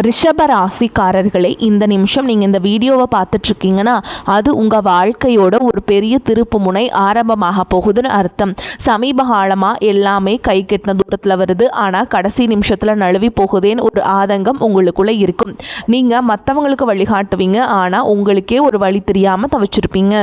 ரிஷப ராசிக்காரர்களே, இந்த நிமிஷம் நீங்கள் இந்த வீடியோவை பார்த்துட்ருக்கீங்கன்னா அது உங்கள் வாழ்க்கையோட ஒரு பெரிய திருப்பு முனை ஆரம்பமாக போகுதுன்னு அர்த்தம். சமீப காலமாக எல்லாமே கை கெட்டின தூரத்தில் வருது, ஆனால் கடைசி நிமிஷத்தில் நழுவி போகுதேன்னு ஒரு ஆதங்கம் உங்களுக்குள்ளே இருக்கும். நீங்கள் மற்றவங்களுக்கு வழிகாட்டுவீங்க, ஆனால் உங்களுக்கே ஒரு வழி தெரியாமல் தவிச்சிருப்பீங்க.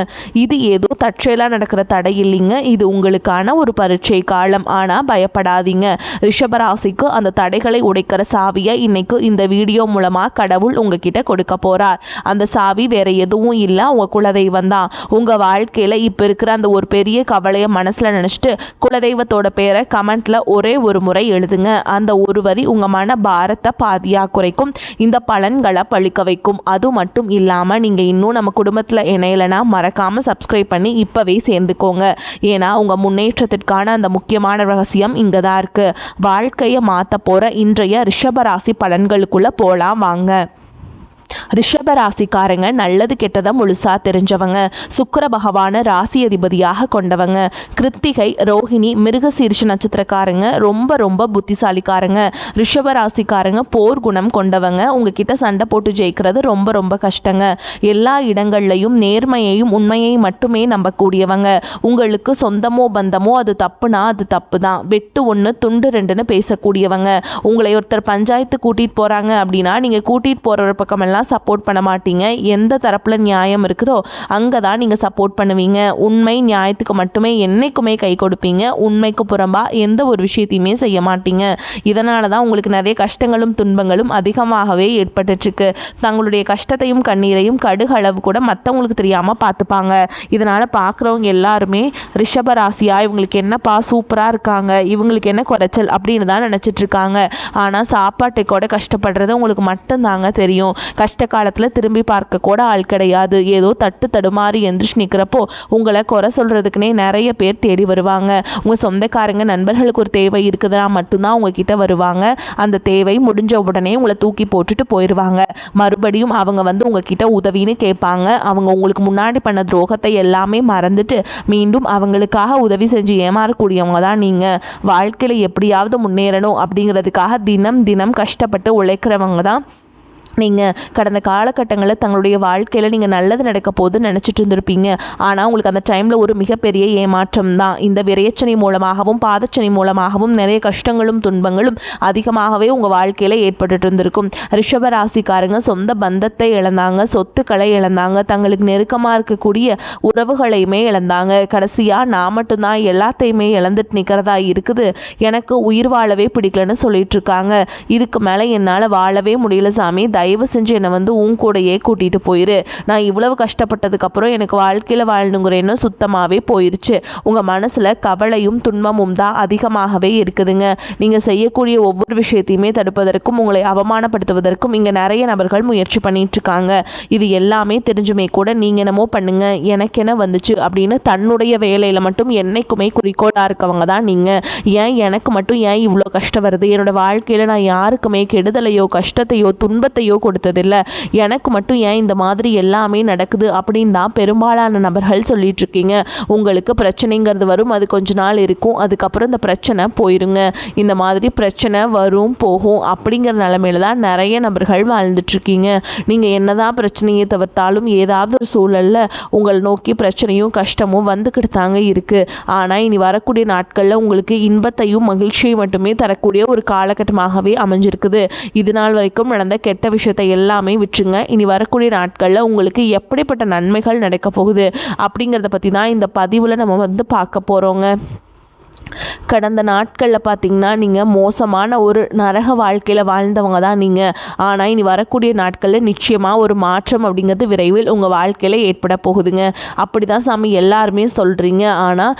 இது ஏதோ தற்செயலாக நடக்கிற தடை இல்லைங்க, இது உங்களுக்கான ஒரு பரீட்சை காலம். ஆனால் பயப்படாதீங்க, ரிஷபராசிக்கு அந்த தடைகளை உடைக்கிற சாவியை இன்னைக்கு இந்த வீடியோ மூலமாக கடவுள் உங்ககிட்ட கொடுக்க போறார். அந்த சாவி வேற எதுவும் இல்லை, உங்க குலதெய்வம் தான். உங்க வாழ்க்கையில இப்ப இருக்கிற அந்த ஒரு பெரிய கவலையை மனசுல நினைச்சிட்டு குலதெய்வத்தோட பேரை கமெண்ட்ல ஒரே ஒரு முறை எழுதுங்க. அந்த ஒரு வரி உங்க மன பாரத்தை பாதியா குறைக்கும், இந்த பலன்களை பழிக்க வைக்கும். அது மட்டும் இல்லாம நீங்க இன்னும் நம்ம குடும்பத்துல இணையலைன்னா மறக்காம சப்ஸ்கிரைப் பண்ணி இப்பவே சேர்ந்துக்கோங்க. ஏன்னா உங்க முன்னேற்றத்திற்கான அந்த முக்கியமான ரகசியம் இங்க தான் இருக்கு. வாழ்க்கையை மாற்ற போற இன்றைய ரிஷபராசி பலன்களுக்குள்ள போலாம் வாங்க. ரிஷபராசிக்காரங்க நல்லது கெட்டதை முழுசா தெரிஞ்சவங்க. சுக்கிர பகவான ராசி அதிபதியாக கொண்டவங்க. கிருத்திகை, ரோஹிணி, மிருகசீரிஷ நட்சத்திரக்காரங்க ரொம்ப ரொம்ப புத்திசாலிக்காரங்க. ரிஷபராசிக்காரங்க போர் குணம் கொண்டவங்க. உங்ககிட்ட சண்டை போட்டு ஜெயிக்கிறது ரொம்ப ரொம்ப கஷ்டங்க. எல்லா இடங்கள்லையும் நேர்மையையும் உண்மையையும் மட்டுமே நம்பக்கூடியவங்க. உங்களுக்கு சொந்தமோ பந்தமோ அது தப்புனா அது தப்பு தான், வெட்டு ஒன்று துண்டு ரெண்டுன்னு பேசக்கூடியவங்க. உங்களை ஒருத்தர் பஞ்சாயத்து கூட்டிகிட்டு போகிறாங்க அப்படின்னா நீங்கள் கூட்டிகிட்டு போகிற பக்கமெல்லாம் சப்போர்ட் பண்ண மாட்டீங்க. எந்த தரப்புல நியாயம் இருக்குதோ அங்கே தான் நீங்கள் சப்போர்ட் பண்ணுவீங்க. உண்மை நியாயத்துக்கு மட்டுமே என்னைக்குமே கை கொடுப்பீங்க. உண்மைக்கு புறம்பா எந்த ஒரு விஷயத்தையுமே செய்ய மாட்டீங்க. இதனால தான் உங்களுக்கு நிறைய கஷ்டங்களும் துன்பங்களும் அதிகமாகவே ஏற்பட்டுருக்கு. தங்களுடைய கஷ்டத்தையும் கண்ணீரையும் கடுகு அளவு கூட மற்றவங்களுக்கு தெரியாமல் பார்த்துப்பாங்க. இதனால் பார்க்குறவங்க எல்லாருமே ரிஷபராசியா இவங்களுக்கு என்னப்பா சூப்பராக இருக்காங்க, இவங்களுக்கு என்ன குறைச்சல் அப்படின்னு தான் நினச்சிட்டு இருக்காங்க. ஆனால் சாப்பாட்டை கூட கஷ்டப்படுறது உங்களுக்கு மட்டும்தாங்க தெரியும். கஷ்ட காலத்தில் திரும்பி பார்க்க கூட ஆள் கிடையாது. ஏதோ தட்டு தடுமாறி எந்திரிச்சு நிற்கிறப்போ உங்களை குறை சொல்கிறதுக்குனே நிறைய பேர் தேடி வருவாங்க. உங்கள் சொந்தக்காரங்க நண்பர்களுக்கு ஒரு தேவை இருக்குதுன்னா மட்டும்தான் உங்ககிட்ட வருவாங்க. அந்த தேவை முடிஞ்ச உடனே உங்களை தூக்கி போட்டுட்டு போயிடுவாங்க. மறுபடியும் அவங்க வந்து உங்ககிட்ட உதவின்னு கேட்பாங்க. அவங்க உங்களுக்கு முன்னாடி பண்ண துரோகத்தை எல்லாமே மறந்துட்டு மீண்டும் அவங்களுக்காக உதவி செஞ்சு ஏமாறக்கூடியவங்க தான் நீங்கள். வாழ்க்கையில் எப்படியாவது முன்னேறணும் அப்படிங்கிறதுக்காக தினம் தினம் கஷ்டப்பட்டு உழைக்கிறவங்க தான் நீங்கள். கடந்த காலகட்டங்களில் தங்களுடைய வாழ்க்கையில் நீங்கள் நல்லது நடக்க போதுன்னு நினச்சிட்டு இருந்திருப்பீங்க. ஆனால் உங்களுக்கு அந்த டைமில் ஒரு மிகப்பெரிய ஏமாற்றம் தான். இந்த விரையச்சனை மூலமாகவும் பாதச்சனை மூலமாகவும் நிறைய கஷ்டங்களும் துன்பங்களும் அதிகமாகவே உங்கள் வாழ்க்கையில் ஏற்பட்டு இருந்திருக்கும். ரிஷபராசிக்காரங்க சொந்த பந்தத்தை இழந்தாங்க, சொத்துக்களை இழந்தாங்க, தங்களுக்கு நெருக்கமாக இருக்கக்கூடிய உறவுகளையுமே இழந்தாங்க. கடைசியாக நான் மட்டும்தான் எல்லாத்தையுமே இழந்துட்டு நிற்கிறதா இருக்குது, எனக்கு உயிர் வாழவே பிடிக்கலன்னு சொல்லிட்டு இருக்காங்க. இதுக்கு மேலே என்னால் வாழவே முடியல சாமி, தயவு செஞ்சு என்னை வந்து உன் கூடையே கூட்டிகிட்டு போயிரு. நான் இவ்வளவு கஷ்டப்பட்டதுக்கப்புறம் எனக்கு வாழ்க்கையில் வாழணுங்கிற எண்ணம் சுத்தமாகவே போயிடுச்சு. உங்கள் மனசில் கவலையும் துன்பமும் தான் அதிகமாகவே இருக்குதுங்க. நீங்கள் செய்யக்கூடிய ஒவ்வொரு விஷயத்தையுமே தடுப்பதற்கும் உங்களை அவமானப்படுத்துவதற்கும் இங்கே நிறைய நபர்கள் முயற்சி பண்ணிகிட்ருக்காங்க. இது எல்லாமே தெரிஞ்சுமே கூட நீங்கள் என்னமோ பண்ணுங்க, எனக்கு என்ன வந்துச்சு அப்படின்னு தன்னுடைய வேலையில் மட்டும் என்னைக்குமே குறிக்கோளாக இருக்கவங்க தான் நீங்கள். ஏன் எனக்கு மட்டும் ஏன் இவ்வளோ கஷ்டம் வருது, என்னோடய வாழ்க்கையில் நான் யாருக்குமே கெடுதலையோ கஷ்டத்தையோ துன்பத்தையோ கொடுத்ததில்லை, எனக்கு மட்டும் ஏன் இந்த மாதிரி எல்லாமே நடக்குது அப்படின்னு தான் பெரும்பாலான நபர்கள் சொல்லிட்டு இருக்கீங்க. உங்களுக்கு பிரச்சனைங்கிறது வரும், அது கொஞ்ச நாள் இருக்கும், அதுக்கப்புறம் இந்த பிரச்சனை போயிருங்க. இந்த மாதிரி பிரச்சனை வரும் போகும் அப்படிங்கிற நிலைமையில தான் நிறைய நபர்கள் வாழ்ந்துட்டுருக்கீங்க. நீங்கள் என்னதான் பிரச்சனையை தவிர்த்தாலும் ஏதாவது ஒரு சூழலில் உங்களை நோக்கி பிரச்சனையும் கஷ்டமும் வந்துக்கிட்டு தாங்க இருக்குது. ஆனால் இனி வரக்கூடிய நாட்களில் உங்களுக்கு இன்பத்தையும் மகிழ்ச்சியை மட்டுமே தரக்கூடிய ஒரு காலகட்டமாகவே அமைஞ்சிருக்குது. இது நாள் வரைக்கும் நடந்த கெட்ட விஷயத்தை எல்லாமே விட்டுருங்க. இனி வரக்கூடிய நாட்களில் உங்களுக்கு எப்படிப்பட்ட நன்மைகள் நடக்க போகுது அப்படிங்கிறத பற்றி தான் இந்த பதிவில் நம்ம வந்து பார்க்க போகிறோங்க. கடந்த நாட்களில் பார்த்திங்கன்னா நீங்கள் மோசமான ஒரு நரக வாழ்க்கையில் வாழ்ந்தவங்க தான் நீங்கள். ஆனால் இனி வரக்கூடிய நாட்களில் நிச்சயமாக ஒரு மாற்றம் அப்படிங்கிறது விரைவில் உங்கள் வாழ்க்கையில் ஏற்பட போகுதுங்க. அப்படி தான் சாமி எல்லாருமே சொல்கிறீங்க. ஆனால்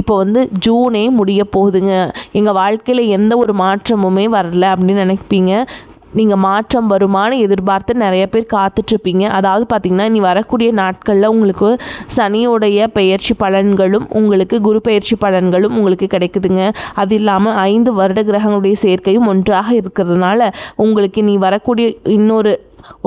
இப்போ வந்து ஜூனே முடிய போகுதுங்க, எங்கள் வாழ்க்கையில் எந்த ஒரு மாற்றமுமே வரல அப்படின்னு நினைப்பீங்க. நீங்கள் மாற்றம் வருமானு எதிர்பார்த்து நிறைய பேர் காத்துட்ருப்பீங்க. அதாவது பார்த்திங்கன்னா இனி வரக்கூடிய நாட்களில் உங்களுக்கு சனியோடைய பெயர்ச்சி பலன்களும் உங்களுக்கு குரு பெயர்ச்சி பலன்களும் உங்களுக்கு கிடைக்குதுங்க. அது இல்லாமல் 5 வருட கிரகங்களுடைய சேர்க்கையும் ஒன்றாக இருக்கிறதுனால உங்களுக்கு இனி வரக்கூடிய இன்னொரு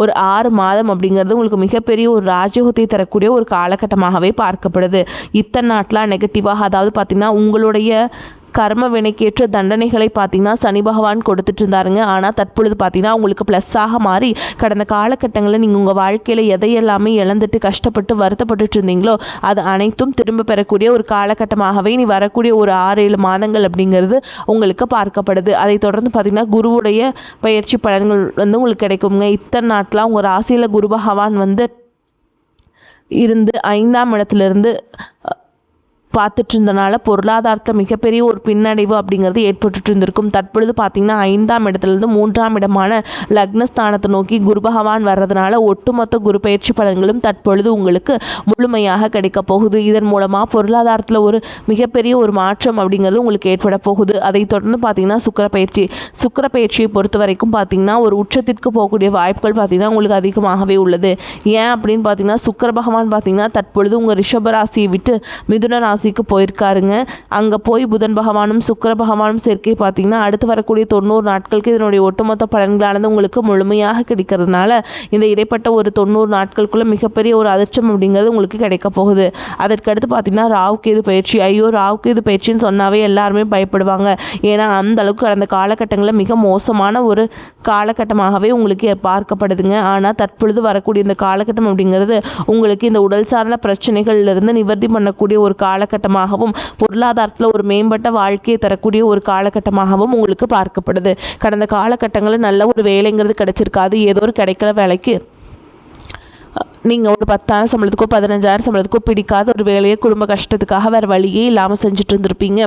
ஒரு 6 மாதம் அப்படிங்கிறது உங்களுக்கு மிகப்பெரிய ஒரு ராஜயோகத்தை தரக்கூடிய ஒரு காலகட்டமாகவே பார்க்கப்படுது. இத்தனை நாட்களாக நெகட்டிவாக, அதாவது பார்த்திங்கன்னா உங்களுடைய கர்ம வினைக்கேற்ற தண்டனைகளை பார்த்தீங்கன்னா சனி பகவான் கொடுத்துட்டு இருந்தாருங்க. ஆனால் தற்பொழுது பார்த்தீங்கன்னா உங்களுக்கு ப்ளஸ்ஸாக மாறி கடந்த காலகட்டங்களில் நீங்கள் உங்கள் வாழ்க்கையில் எதையெல்லாமே இழந்துட்டு கஷ்டப்பட்டு வருத்தப்பட்டு இருந்தீங்களோ அது அனைத்தும் திரும்ப பெறக்கூடிய ஒரு காலகட்டமாகவே நீ வரக்கூடிய ஒரு 6-7 மாதங்கள் அப்படிங்கிறது உங்களுக்கு பார்க்கப்படுது. அதை தொடர்ந்து பார்த்திங்கன்னா குருவுடைய பயிற்சி பலன்கள் வந்து உங்களுக்கு கிடைக்குங்க. இத்தனை நாட்களாக உங்கள் ராசியில் குரு பகவான் வந்து இருந்து 5ஆம் இடத்துலேருந்து பார்த்துட்டு இருந்தனால பொருளாதாரத்தில் மிகப்பெரிய ஒரு பின்னடைவு அப்படிங்கிறது ஏற்பட்டு இருந்திருக்கும். தற்பொழுது பார்த்திங்கன்னா 5ஆம் இடத்துலேருந்து 3ஆம் இடமான லக்னஸ்தானத்தை நோக்கி குரு பகவான் வர்றதுனால ஒட்டுமொத்த குரு பயிற்சி பலன்களும் தற்பொழுது உங்களுக்கு முழுமையாக கிடைக்க போகுது. இதன் மூலமாக பொருளாதாரத்தில் ஒரு மிகப்பெரிய ஒரு மாற்றம் அப்படிங்கிறது உங்களுக்கு ஏற்பட போகுது. அதை தொடர்ந்து பார்த்திங்கன்னா சுக்கிர பயிற்சியை பொறுத்த வரைக்கும் பார்த்திங்கன்னா ஒரு உச்சத்திற்கு போகக்கூடிய வாய்ப்புகள் பார்த்திங்கன்னா உங்களுக்கு அதிகமாகவே உள்ளது. ஏன் அப்படின்னு பார்த்திங்கன்னா சுக்கிர பகவான் பார்த்திங்கன்னா தற்பொழுது உங்கள் ரிஷப ராசியை விட்டு மிதுன ராசிக்கு போயிருக்காருங்க. அங்கே போய் புதன் பகவானும் சுக்கிர பகவானும் சேர்க்கை பார்த்தீங்கன்னா அடுத்து வரக்கூடிய 90 நாட்களுக்கு இதனுடைய ஒட்டுமொத்த பலன்களானது உங்களுக்கு முழுமையாக கிடைக்கிறதுனால இந்த இடைப்பட்ட ஒரு 90 நாட்களுக்குள்ள மிகப்பெரிய ஒரு அதிர்ஷ்டம் அப்படிங்கிறது உங்களுக்கு கிடைக்க போகுது. அதற்கடுத்து பார்த்தீங்கன்னா ராகுகேது பயிற்சி. ஐயோ, ராகுகேது பயிற்சின்னு சொன்னாவே எல்லாருமே பயப்படுவாங்க. ஏன்னா அந்த அளவுக்கு கடந்த காலகட்டங்களில் மிக மோசமான ஒரு காலகட்டமாகவே உங்களுக்கு பார்க்கப்படுதுங்க. ஆனால் தற்பொழுது வரக்கூடிய இந்த காலகட்டம் அப்படிங்கிறது உங்களுக்கு இந்த உடல் சார்ந்த பிரச்சனைகள்லேருந்து நிவர்த்தி பண்ணக்கூடிய ஒரு காலகட்டமாகவும் பொருளாதாரத்தில் ஒரு மேம்பட்ட வாழ்க்கையை தரக்கூடிய ஒரு காலகட்டமாகவும் உங்களுக்கு பார்க்கப்படுது. கடந்த காலகட்டங்களில் நல்ல ஒரு வேலைங்கிறது கிடைச்சிருக்காது. ஏதோ ஒரு கிடைக்கல வேலைக்கு நீங்கள் ஒரு 10,000 சம்பளத்துக்கோ 15,000 சம்பளத்துக்கோ பிடிக்காத ஒரு வேலையை குடும்ப கஷ்டத்துக்காக வேறு வழியே இல்லாமல் செஞ்சுட்டு இருந்திருப்பீங்க.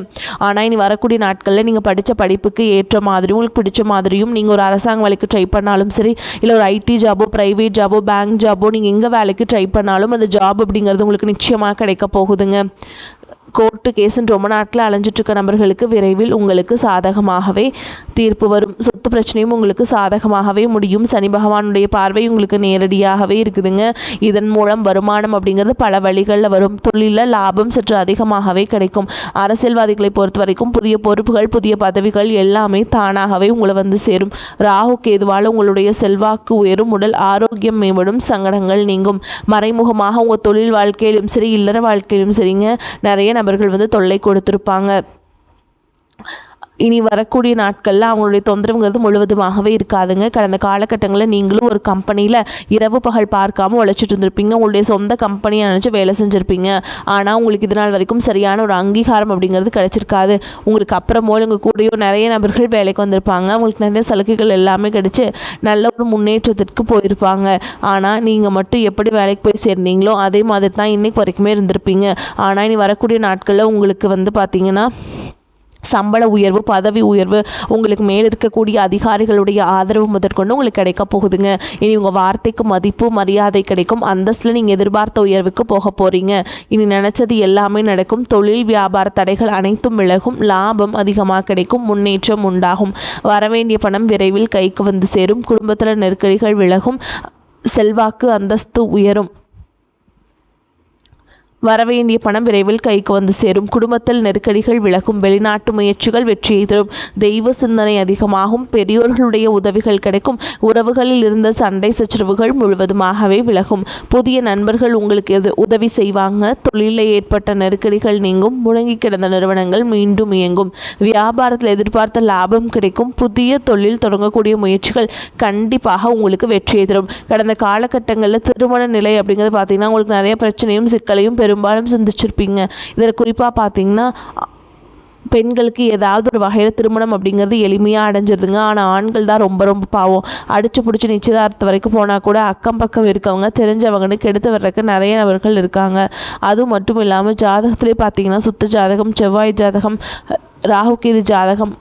ஆனால் இனி வரக்கூடிய நாட்களில் நீங்கள் படித்த படிப்புக்கு ஏற்ற மாதிரியும் உங்களுக்கு பிடிச்ச மாதிரியும் நீங்கள் ஒரு அரசாங்க வேலைக்கு ட்ரை பண்ணாலும் சரி, இல்லை ஒரு ஐடி ஜாபோ, ப்ரைவேட் ஜாபோ, பேங்க் ஜாபோ, நீங்கள் எங்கே வேலைக்கு ட்ரை பண்ணாலும் அந்த ஜாப் அப்படிங்கிறது உங்களுக்கு நிச்சயமாக கிடைக்க போகுதுங்க. கோர்ட்டு கேஸுன்னு ரொம்ப நாட்டில் அலைஞ்சிட்ருக்க நபர்களுக்கு விரைவில் உங்களுக்கு சாதகமாகவே தீர்ப்பு வரும். சொத்து பிரச்சனையும் உங்களுக்கு சாதகமாகவே முடியும். சனி பகவானுடைய பார்வை உங்களுக்கு நேரடியாகவே இருக்குதுங்க. இதன் மூலம் வருமானம் அப்படிங்கிறது பல வழிகளில் வரும். தொழிலில் லாபம் சற்று அதிகமாகவே கிடைக்கும். அரசியல்வாதிகளை பொறுத்த வரைக்கும் புதிய பொறுப்புகள், புதிய பதவிகள் எல்லாமே தானாகவே உங்களை வந்து சேரும். ராகு கேதுவால் உங்களுடைய செல்வாக்கு உயரும், உடல் ஆரோக்கியம் மேம்படும், சங்கடங்கள் நீங்கும். மறைமுகமாக உங்கள் தொழில் வாழ்க்கையிலும் சரி, இல்லற வாழ்க்கையிலும் சரிங்க நிறைய நபர்கள் வந்து தொல்லை கொடுத்திருப்பாங்க. இனி வரக்கூடிய நாட்களில் அவங்களுடைய தொந்தரவுங்கிறது முழுவதுமாகவே இருக்காதுங்க. கடந்த காலகட்டங்களில் நீங்களும் ஒரு கம்பெனியில் இரவு பகல் பார்க்காம உழைச்சிட்டு இருந்திருப்பீங்க. உங்களுடைய சொந்த கம்பெனியை நினச்சி வேலை செஞ்சுருப்பீங்க. ஆனால் உங்களுக்கு இது நாள் வரைக்கும் சரியான ஒரு அங்கீகாரம் அப்படிங்கிறது கிடைச்சிருக்காது. உங்களுக்கு அப்புறமோ உங்கள் கூடயோ நிறைய நபர்கள் வேலைக்கு வந்திருப்பாங்க. உங்களுக்கு நிறைய சலுகைகள் எல்லாமே கிடைச்சி நல்ல ஒரு முன்னேற்றத்திற்கு போயிருப்பாங்க. ஆனால் நீங்கள் மட்டும் எப்படி வேலைக்கு போய் சேர்ந்தீங்களோ அதே மாதிரி தான் இன்றைக்கு வரைக்குமே இருந்திருப்பீங்க. ஆனால் இனி வரக்கூடிய நாட்களில் உங்களுக்கு வந்து பார்த்திங்கன்னா சம்பள உயர்வு, பதவி உயர்வு, உங்களுக்கு மேல் இருக்கக்கூடிய அதிகாரிகளுடைய ஆதரவு முதற்கொண்டு உங்களுக்கு கிடைக்க போகுதுங்க. இனி உங்கள் வார்த்தைக்கு மதிப்பு, மரியாதை கிடைக்கும். அந்தஸ்தில் நீங்கள் எதிர்பார்த்த உயர்வுக்கு போக போகிறீங்க. இனி நினச்சது எல்லாமே நடக்கும். தொழில் வியாபார தடைகள் அனைத்தும் விலகும். லாபம் அதிகமாக கிடைக்கும். முன்னேற்றம் உண்டாகும். வரவேண்டிய பணம் விரைவில் கைக்கு வந்து சேரும். குடும்பத்தில் நெருக்கடிகள் விலகும். செல்வாக்கு, அந்தஸ்து உயரும். வரவேண்டிய பணம் விரைவில் கைக்கு வந்து சேரும். குடும்பத்தில் நெருக்கடிகள் விலகும். வெளிநாட்டு முயற்சிகள் வெற்றியை தரும். தெய்வ சிந்தனை அதிகமாகும். பெரியோர்களுடைய உதவிகள் கிடைக்கும். உறவுகளில் இருந்த சண்டை சச்சரவுகள் முழுவதுமாகவே விலகும். புதிய நண்பர்கள் உங்களுக்கு உதவி செய்வாங்க. தொழிலில் ஏற்பட்ட நெருக்கடிகள் நீங்கும். முடங்கி கிடந்த நிறுவனங்கள் மீண்டும் இயங்கும். வியாபாரத்தில் எதிர்பார்த்த லாபம் கிடைக்கும். புதிய தொழில் தொடங்கக்கூடிய முயற்சிகள் கண்டிப்பாக உங்களுக்கு வெற்றியை தரும். கடந்த காலகட்டங்களில் திருமண நிலை அப்படிங்கிறது பார்த்திங்கன்னா உங்களுக்கு நிறைய பிரச்சனையும் சிக்கலையும் பெரும்பாலும் சிந்திச்சிருப்பீங்க. இதில் குறிப்பாக பார்த்தீங்கன்னா பெண்களுக்கு ஏதாவது ஒரு வகையில் திருமணம் அப்படிங்கிறது எளிமையாக அடைஞ்சிருதுங்க. ஆனால் ஆண்கள் தான் ரொம்ப ரொம்ப பாவம். அடித்து பிடிச்சி நிச்சயதார்த்தம் வரைக்கும் போனால் கூட அக்கம் பக்கம் இருக்கவங்க தெரிஞ்சவங்கன்னு கெடுத்து வர்றதுக்கு நிறைய நபர்கள் இருக்காங்க. அதுவும் மட்டும் இல்லாமல் ஜாதகத்திலே பார்த்தீங்கன்னா சுத்த ஜாதகம், செவ்வாய் ஜாதகம், ராகுகேது ஜாதகம்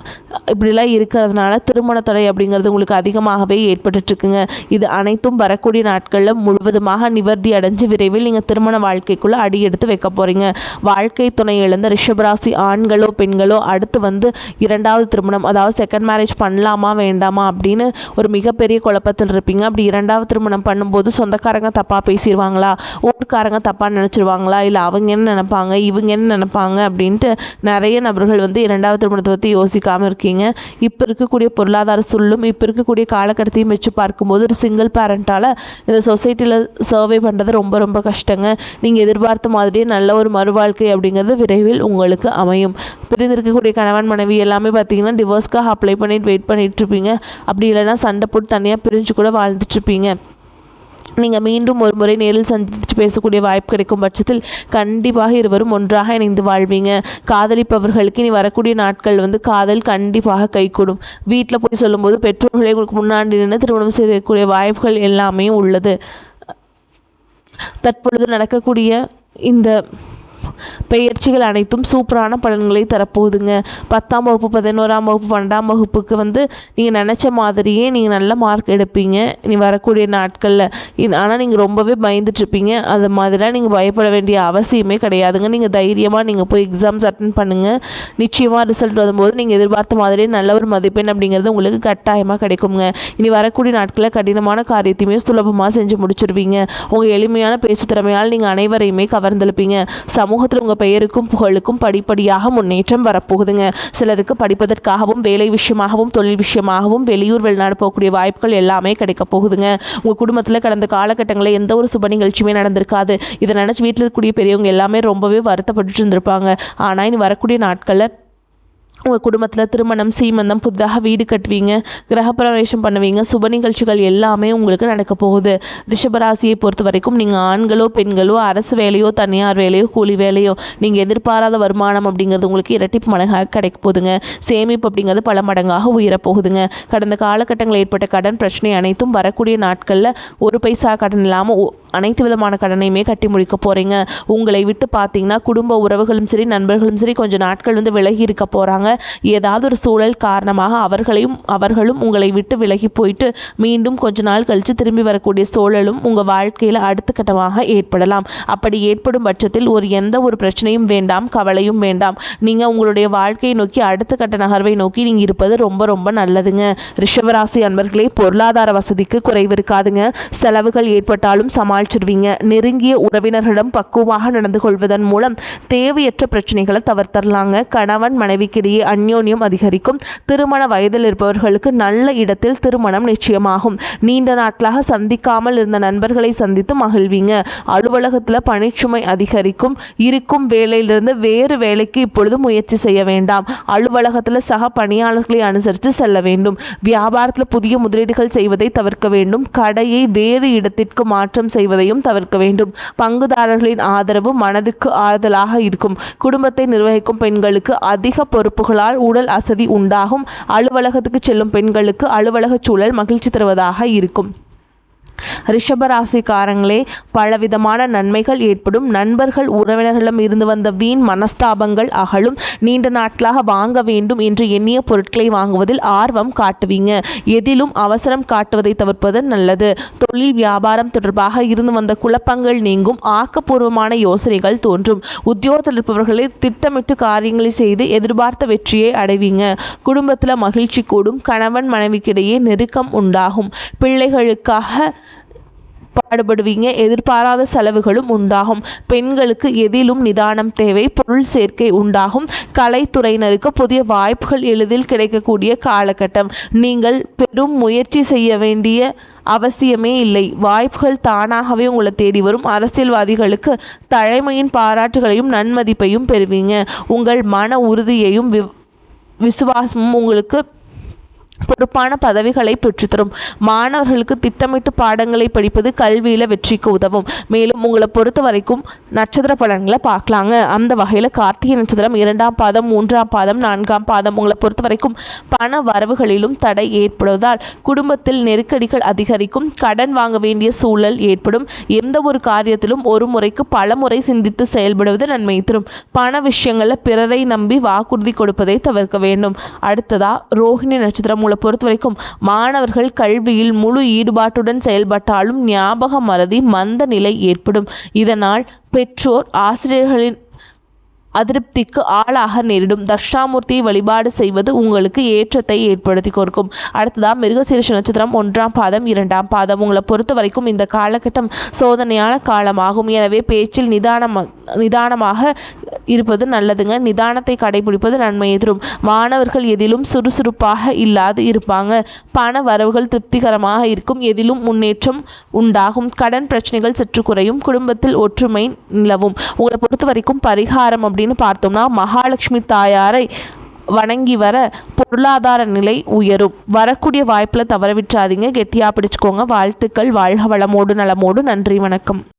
இப்படிலாம் இருக்கிறதுனால திருமண தடை அப்படிங்கிறது உங்களுக்கு அதிகமாகவே ஏற்பட்டுருக்குங்க. இது அனைத்தும் வரக்கூடிய நாட்களில் முழுவதுமாக நிவர்த்தி அடைஞ்சு விரைவில் நீங்கள் திருமண வாழ்க்கைக்குள்ளே அடி எடுத்து வைக்க போகிறீங்க. வாழ்க்கை துணை இழந்த ரிஷபராசி ஆண்களோ பெண்களோ அடுத்து வந்து 2வது திருமணம், அதாவது செகண்ட் மேரேஜ் பண்ணலாமா வேண்டாமா அப்படின்னு ஒரு மிகப்பெரிய குழப்பத்தில் இருப்பீங்க. அப்படி 2வது திருமணம் பண்ணும்போது சொந்தக்காரங்க தப்பாக பேசிடுவாங்களா, ஊர்க்காரங்க தப்பாக நினச்சிருவாங்களா, இல்லை அவங்க என்ன நினைப்பாங்க, இவங்க என்ன நினைப்பாங்க அப்படின்ட்டு நிறைய நபர்கள் வந்து இரண்டாவது திருமணத்தை பற்றி யோசிக்காமல் இருக்கீங்க. இப்போ இருக்கக்கூடிய பொருளாதார சூழலும் இப்போ இருக்கக்கூடிய காலகட்டத்தையும் வச்சு பார்க்கும்போது ஒரு சிங்கிள் பேரண்ட்டால் இந்த சொசைட்டியில் சர்வே பண்ணுறது ரொம்ப ரொம்ப கஷ்டங்க. நீங்கள் எதிர்பார்த்த மாதிரியே நல்ல ஒரு மறுவாழ்க்கை அப்படிங்கிறது விரைவில் உங்களுக்கு அமையும். பிரிந்திருக்கக்கூடிய கணவன் மனைவி எல்லாமே பார்த்தீங்கன்னா டிவோர்ஸ்க்காக அப்ளை பண்ணிட்டு வெயிட் பண்ணிட்டு இருப்பீங்க. அப்படி இல்லைன்னா சண்டை போட்டு தனியாக பிரிஞ்சு கூட வாழ்ந்துட்டுருப்பீங்க. நீங்கள் மீண்டும் ஒரு முறை நேரில் சந்தித்து பேசக்கூடிய வாய்ப்பு கிடைக்கும் பட்சத்தில் கண்டிப்பாக இருவரும் ஒன்றாக இணைந்து வாழ்வீங்க. காதலிப்பவர்களுக்கு இனி வரக்கூடிய நாட்கள் காதல் கண்டிப்பாக கைகூடும். வீட்டில் போய் சொல்லும்போது பெற்றோர்களை உங்களுக்கு முன்னாடி நின்று திருமணம் செய்யக்கூடிய வாய்ப்புகள் எல்லாமே உள்ளது. தற்பொழுது நடக்கக்கூடிய இந்த பெயர்ச்சிகள் அனைத்தும் சூப்பரான பலன்களை தரப்போகுதுங்க. 10ஆம் வகுப்பு 11ஆம் வகுப்பு 12ஆம் வகுப்புக்கு நீங்கள் நினச்ச மாதிரியே நீங்கள் நல்ல மார்க் எடுப்பீங்க இனி வரக்கூடிய நாட்களில். ஆனால் நீங்கள் ரொம்பவே பயந்துட்டுருப்பீங்க. அது மாதிரிலாம் நீங்கள் பயப்பட வேண்டிய அவசியமே கிடையாதுங்க. நீங்கள் தைரியமாக நீங்கள் போய் எக்ஸாம்ஸ் அட்டன் பண்ணுங்கள். நிச்சயமாக ரிசல்ட் வரும்போது நீங்கள் எதிர்பார்த்த மாதிரியே நல்ல ஒரு மதிப்பெண் அப்படிங்கிறது உங்களுக்கு கட்டாயமாக கிடைக்குங்க. இனி வரக்கூடிய நாட்களில் கடினமான காரியத்தையுமே சுலபமாக செஞ்சு முடிச்சிருவீங்க. உங்கள் எளிமையான பேச்சு திறமையால் நீங்கள் அனைவரையுமே கவர்ந்தெழுப்பீங்க. சமூகத்தில் உங்கள் பெயருக்கும் புகழுக்கும் படிப்படியாக முன்னேற்றம் வரப்போகுதுங்க. சிலருக்கு படிப்பதற்காகவும் வேலை விஷயமாகவும் தொழில் விஷயமாகவும் வெளியூர் வெளிநாடு போகக்கூடிய வாய்ப்புகள் எல்லாமே கிடைக்க போகுதுங்க. உங்கள் குடும்பத்தில் கடந்த காலகட்டங்களில் எந்த ஒரு சுப நிகழ்ச்சியுமே நடந்திருக்காது. இதை நினச்சி வீட்டில் இருக்கக்கூடிய பெரியவங்க எல்லாமே ரொம்பவே வருத்தப்பட்டு இருந்திருப்பாங்க. ஆனால் இனி வரக்கூடிய நாட்களில் உங்கள் குடும்பத்தில் திருமணம், சீமந்தம், புதிதாக வீடு கட்டுவீங்க, கிரகப்பிரவேசம் பண்ணுவீங்க. சுப நிகழ்ச்சிகள் எல்லாமே உங்களுக்கு நடக்க போகுது. ரிஷபராசியை பொறுத்த வரைக்கும் நீங்கள் ஆண்களோ பெண்களோ அரசு வேலையோ தனியார் வேலையோ கூலி வேலையோ நீங்கள் எதிர்பாராத வருமானம் அப்படிங்கிறது உங்களுக்கு இரட்டிப்பு மடங்காக கிடைக்க போகுதுங்க. சேமிப்பு அப்படிங்கிறது பல மடங்காக உயரப்போகுதுங்க. கடந்த காலகட்டங்களில் ஏற்பட்ட கடன் பிரச்சனை அனைத்தும் வரக்கூடிய நாட்களில் ஒரு பைசா கடன் இல்லாமல் அனைத்து விதமான கடனையுமே கட்டி முடிக்க போகிறீங்க. உங்களை விட்டு பார்த்தீங்கன்னா குடும்ப உறவுகளும் சரி நண்பர்களும் சரி கொஞ்சம் நாட்கள் விலகி இருக்க போகிறாங்க. ஏதாவது ஒரு சூழல் காரணமாக அவர்களும் உங்களை விட்டு விலகி போயிட்டு மீண்டும் கொஞ்ச நாள் கழித்து திரும்பி வரக்கூடிய சூழலும் உங்கள் வாழ்க்கையில் அடுத்த கட்டமாக ஏற்படலாம். அப்படி ஏற்படும் பட்சத்தில் எந்த ஒரு பிரச்சனையும் வேண்டாம், கவலையும் வேண்டாம். நீங்கள் உங்களுடைய வாழ்க்கையை நோக்கி அடுத்த கட்ட நகர்வை நோக்கி நீங்கள் இருப்பது ரொம்ப ரொம்ப நல்லதுங்க. ரிஷபராசி அன்பர்களே, பொருளாதார வசதிக்கு குறைவு இருக்காதுங்க. செலவுகள் ஏற்பட்டாலும் சமாளிச்சிருவீங்க. நெருங்கிய உறவினர்களிடம் பக்குவமாக நடந்து கொள்வதன் மூலம் தேவையற்ற பிரச்சனைகளை தவிர்த்தரலாங்க. கணவன் மனைவிக்கிடையே அந்யோன்யம் அதிகரிக்கும். திருமண வயதில் இருப்பவர்களுக்கு நல்ல இடத்தில் திருமணம் நிச்சயமாகும். நீண்ட நாட்களாக சந்திக்காமல் இருந்த நண்பர்களை சந்தித்து மகிழ்வீங்க. அலுவலகத்தில் பணிச்சுமை அதிகரிக்கும். இருக்கும் வேலையிலிருந்து வேறு வேலைக்கு இப்பொழுது முயற்சி செய்ய வேண்டாம். அலுவலகத்தில் சக பணியாளர்களை அனுசரித்து செல்ல வேண்டும். வியாபாரத்தில் புதிய முதலீடுகள் செய்வதை தவிர்க்க வேண்டும். கடையை வேறு இடத்திற்கு மாற்றம் செய்வதையும் தவிர்க்க வேண்டும். பங்குதாரர்களின் ஆதரவு மனதுக்கு ஆறுதலாக இருக்கும். குடும்பத்தை நிர்வகிக்கும் பெண்களுக்கு அதிக பொறுப்புகளால் உடல் அசதி உண்டாகும். அலுவலகத்துக்கு செல்லும் பெண்களுக்கு அலுவலக சூழல் மகிழ்ச்சி தருவதாக இருக்கும். ரிஷபராசிக்காரங்களே, பலவிதமான நன்மைகள் ஏற்படும். நண்பர்கள் உறவினர்களிடம் இருந்து வந்த வீண் மனஸ்தாபங்கள் அகலும். நீண்ட நாட்களாக வாங்க வேண்டும் என்று எண்ணிய பொருட்களை வாங்குவதில் ஆர்வம் காட்டுவீங்க. எதிலும் அவசரம் காட்டுவதை தவிர்ப்பது நல்லது. தொழில் வியாபாரம் தொடர்பாக இருந்து வந்த குழப்பங்கள் நீங்கும். ஆக்கப்பூர்வமான யோசனைகள் தோன்றும். உத்தியோகத்தில் இருப்பவர்களை திட்டமிட்டு காரியங்களை செய்து எதிர்பார்த்த வெற்றியை அடைவீங்க. குடும்பத்தில் மகிழ்ச்சி கூடும். கணவன் மனைவிக்கிடையே நெருக்கம் உண்டாகும். பிள்ளைகளுக்காக பாடுபடுவீங்க. எதிர்பாராத செலவுகளும் உண்டாகும். பெண்களுக்கு எதிலும் நிதானம் தேவை. பொருள் சேர்க்கை உண்டாகும். கலைத்துறையினருக்கு புதிய வாய்ப்புகள் எளிதில் கிடைக்கக்கூடிய காலகட்டம். நீங்கள் பெரும் முயற்சி செய்ய வேண்டிய அவசியமே இல்லை. வாய்ப்புகள் தானாகவே உங்களை தேடி வரும். அரசியல்வாதிகளுக்கு தலைமையின் பாராட்டுகளையும் நன்மதிப்பையும் பெறுவீங்க. உங்கள் மன உறுதியையும் விசுவாசமும் உங்களுக்கு பொறுப்பான பதவிகளை பெற்றுத்தரும். மாணவர்களுக்கு திட்டமிட்டு பாடங்களை படிப்பது கல்வியில் வெற்றிக்கு உதவும். மேலும் உங்களை பொறுத்த வரைக்கும் நட்சத்திர பலன்களை பார்க்கலாங்க. அந்த வகையில் கார்த்திகை நட்சத்திரம் 2ஆம் பாதம் 3ஆம் பாதம் 4ஆம் பாதம் உங்களை பொறுத்த வரைக்கும் பண வரவுகளிலும் தடை ஏற்படுவதால் குடும்பத்தில் நெருக்கடிகள் அதிகரிக்கும். கடன் வாங்க வேண்டிய சூழல் ஏற்படும். எந்த ஒரு காரியத்திலும் ஒரு முறைக்கு பல முறை சிந்தித்து செயல்படுவது நன்மை தரும். பண விஷயங்களில் பிறரை நம்பி வாக்குறுதி கொடுப்பதை தவிர்க்க வேண்டும். அடுத்ததா ரோஹிணி நட்சத்திரம் பொறுத்த வரைக்கும் மாணவர்கள் கல்வியில் முழு ஈடுபாட்டுடன் செயல்பட்டாலும் ஞாபக மறதி மந்த நிலை ஏற்படும். இதனால் பெற்றோர் ஆசிரியர்களின் அதிருப்திக்கு ஆளாக நேரிடும். தட்சிணாமூர்த்தியை வழிபாடு செய்வது உங்களுக்கு ஏற்றத்தை ஏற்படுத்தி கொடுக்கும். அடுத்ததாக மிருகசீரிஷ நட்சத்திரம் 1ஆம் பாதம் 2ஆம் பாதம். உங்களை பொறுத்த வரைக்கும் இந்த காலகட்டம் சோதனையான காலமாகும். எனவே பேச்சில் நிதானமாக இருப்பது நல்லதுங்க. நிதானத்தை கடைபிடிப்பது நன்மையை தரும். மாணவர்கள் எதிலும் சுறுசுறுப்பாக இல்லாது இருப்பாங்க. பண வரவுகள் திருப்திகரமாக இருக்கும். எதிலும் முன்னேற்றம் உண்டாகும். கடன் பிரச்சனைகள் சற்று குறையும். குடும்பத்தில் ஒற்றுமை நிலவும். உங்களை பொறுத்த வரைக்கும் பரிகாரம் அப்படின்னு பார்த்தோம்னா மகாலட்சுமி தாயாரை வணங்கி வர பொருளாதார நிலை உயரும். வரக்கூடிய வாய்ப்பில் தவற விட்டுறாதீங்க. கெட்டியாக பிடிச்சுக்கோங்க. வாழ்த்துக்கள். வாழ்க வளமோடு நலமோடு. நன்றி, வணக்கம்.